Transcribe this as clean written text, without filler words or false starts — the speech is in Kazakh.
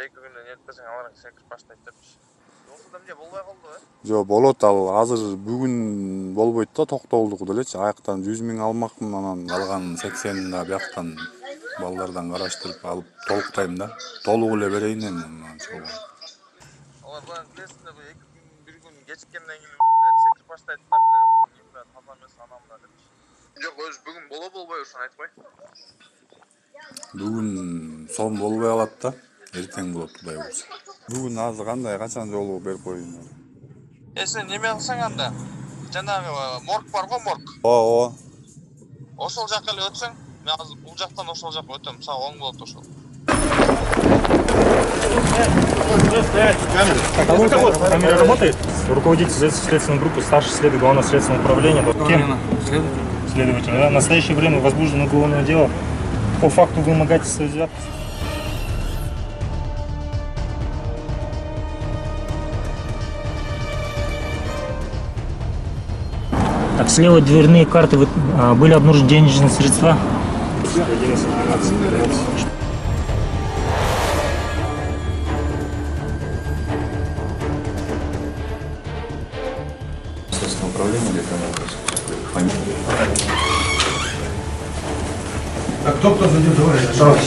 эки күндөн өткөрсөң аларга секирип баштайт депчи. Ошондо эмне болбой калдыбы? Жок, болот, ал азыр бүгүн болбойт да, токтолдук делечи. Аяктан 100 000 алмакмын, анан калган 80 да бияктан балдардан караштырып алып толуктайм да. Толук эле берейин эми ошол. Алар баягы клессинде эки күн, бир күн кечиккенден кийин секирип баштайт да, бля, таза эмес анамда депчи. Жок, өзү бүгүн болбойбу ошону айтпай. Бүгүн сон болбой калат да. Эртең болот Кудай буйрса. Бүгүн азыр кандай, качан жолугуп берип коеюн? Сен неме кылсаң анда? Жанагы морг бар го, морг. Ооба. Ошол жака эле өтсөң, мен азыр бул жактан ошол жака өтөм, сага оң болот ошол. Камера работает? Руководитель следственной группы, старший следователь Главного следственного управления. Кем? Следователь. Да? В настоящее время возбуждено уголовное дело по факту вымогательства взятки. Так, слева дверные карты, были обнаружены денежные средства. 11, 12, 13. Следственное управление или фамилия? А кто задел, давай,